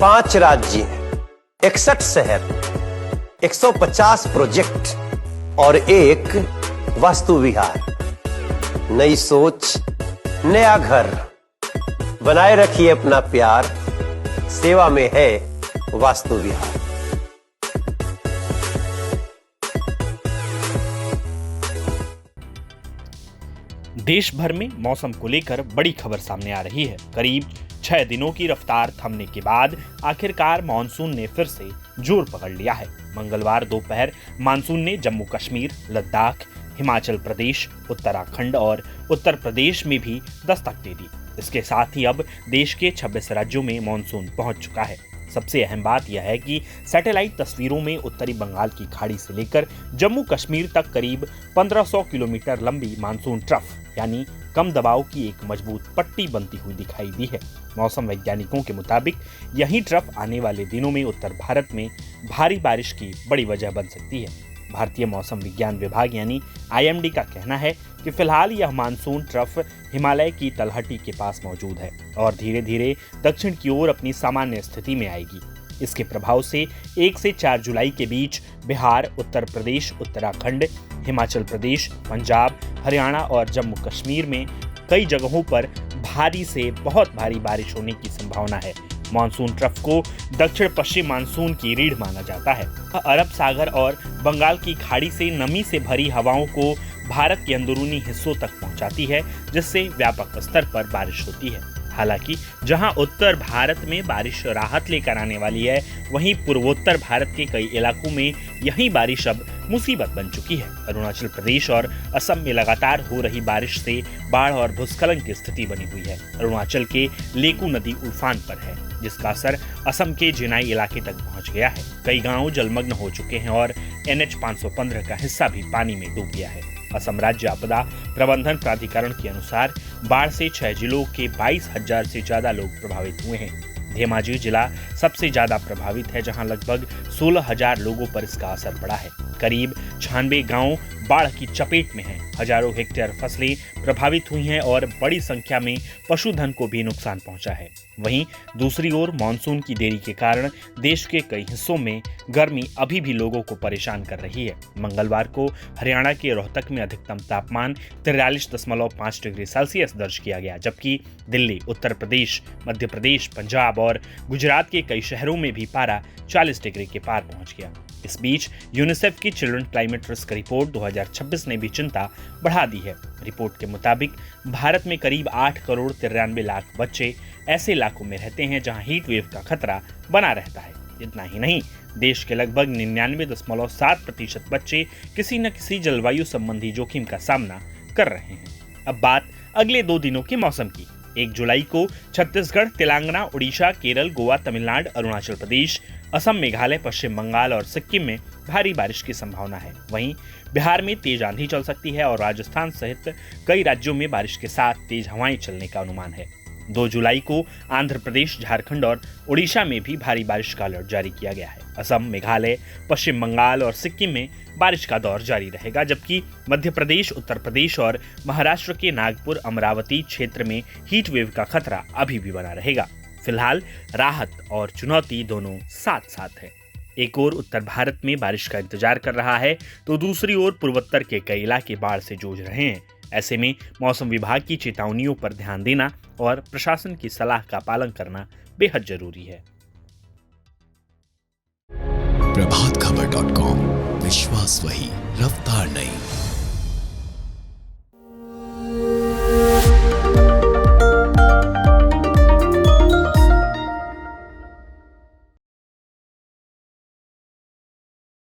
5 राज्य, 61 शहर, 150 प्रोजेक्ट और एक वास्तु विहार। नई सोच, नया घर। बनाए रखिए अपना प्यार, सेवा में है वास्तु विहार। देश भर में मौसम को लेकर बड़ी खबर सामने आ रही है। करीब 6 दिनों की रफ्तार थमने के बाद आखिरकार मानसून ने फिर से जोर पकड़ लिया है। मंगलवार दोपहर मानसून ने जम्मू कश्मीर, लद्दाख, हिमाचल प्रदेश, उत्तराखंड और उत्तर प्रदेश में भी दस्तक दे दी। इसके साथ ही अब देश के 26 राज्यों में मानसून पहुंच चुका है। सबसे अहम बात यह है कि सैटेलाइट तस्वीरों में उत्तरी बंगाल की खाड़ी से लेकर जम्मू कश्मीर तक करीब 1500 किलोमीटर लंबी मानसून ट्रफ यानी कम दबाव की एक मजबूत पट्टी बनती हुई दिखाई दी है। मौसम वैज्ञानिकों के मुताबिक यही ट्रफ आने वाले दिनों में उत्तर भारत में भारी बारिश की बड़ी वजह बन सकती है। भारतीय मौसम विज्ञान विभाग यानी IMD का कहना है कि फिलहाल यह मानसून ट्रफ हिमालय की तलहटी के पास मौजूद है और धीरे धीरे दक्षिण की ओर अपनी सामान्य स्थिति में आएगी। इसके प्रभाव से 1 से 4 जुलाई के बीच बिहार, उत्तर प्रदेश, उत्तराखंड, हिमाचल प्रदेश, पंजाब, हरियाणा और जम्मू कश्मीर में कई जगहों पर भारी से बहुत भारी बारिश होने की संभावना है। मानसून ट्रफ को दक्षिण पश्चिम मानसून की रीढ़ माना जाता है। अरब सागर और बंगाल की खाड़ी से नमी से भरी हवाओं को भारत के अंदरूनी हिस्सों तक पहुंचाती है, जिससे व्यापक स्तर पर बारिश होती है। हालांकि जहां उत्तर भारत में बारिश राहत लेकर आने वाली है, वहीं पूर्वोत्तर भारत के कई इलाकों में यही बारिश अब मुसीबत बन चुकी है। अरुणाचल प्रदेश और असम में लगातार हो रही बारिश से बाढ़ और भूस्खलन की स्थिति बनी हुई है। अरुणाचल के लेकू नदी उफान पर है, जिसका असर असम के जिनाई इलाके तक पहुंच गया है। कई गांव जलमग्न हो चुके हैं और NH 515 का हिस्सा भी पानी में डूब गया है। असम राज्य आपदा प्रबंधन प्राधिकरण के अनुसार बाढ़ से 6 जिलों के 22,000 से ज्यादा लोग प्रभावित हुए हैं। धेमाजी जिला सबसे ज्यादा प्रभावित है, जहां लगभग 16,000 लोगों पर इसका असर पड़ा है। करीब 96 गांव बाढ़ की चपेट में हैं। हजारों हेक्टेयर फसलें प्रभावित हुई हैं और बड़ी संख्या में पशुधन को भी नुकसान पहुंचा है। वहीं दूसरी ओर मानसून की देरी के कारण देश के कई हिस्सों में गर्मी अभी भी लोगों को परेशान कर रही है। मंगलवार को हरियाणा के रोहतक में अधिकतम तापमान 43.5 डिग्री सेल्सियस दर्ज किया गया, जबकि दिल्ली, उत्तर प्रदेश, मध्य प्रदेश, पंजाब और गुजरात के कई शहरों में भी पारा 40 डिग्री के पार पहुंच गया। इस बीच यूनिसेफ की चिल्ड्रन क्लाइमेट रिस्क रिपोर्ट 2026 ने भी चिंता बढ़ा दी है। रिपोर्ट के मुताबिक भारत में करीब 8 करोड़ 93 लाख बच्चे ऐसे इलाकों में रहते हैं जहां हीट वेव का खतरा बना रहता है। इतना ही नहीं, देश के लगभग 99.7% बच्चे किसी न किसी जलवायु संबंधी जोखिम का सामना कर रहे हैं। अब बात अगले 2 दिनों के मौसम की। 1 जुलाई को छत्तीसगढ़, तेलंगाना, उड़ीसा, केरल, गोवा, तमिलनाडु, अरुणाचल प्रदेश, असम, मेघालय, पश्चिम बंगाल और सिक्किम में भारी बारिश की संभावना है। वहीं बिहार में तेज आंधी चल सकती है और राजस्थान सहित कई राज्यों में बारिश के साथ तेज हवाएं चलने का अनुमान है। 2 जुलाई को आंध्र प्रदेश, झारखंड और उड़ीसा में भी भारी बारिश का अलर्ट जारी किया गया है। असम, मेघालय, पश्चिम बंगाल और सिक्किम में बारिश का दौर जारी रहेगा, जबकि मध्य प्रदेश, उत्तर प्रदेश और महाराष्ट्र के नागपुर, अमरावती क्षेत्र में हीट वेव का खतरा अभी भी बना रहेगा। फिलहाल राहत और चुनौती दोनों साथ साथ है। एक ओर उत्तर भारत में बारिश का इंतजार कर रहा है, तो दूसरी ओर पूर्वोत्तर के कई इलाके बाढ़ से जूझ रहे हैं। ऐसे में मौसम विभाग की चेतावनियों पर ध्यान देना और प्रशासन की सलाह का पालन करना बेहद जरूरी है। प्रभातखबर.com, विश्वास वही, रफ्तार नहीं।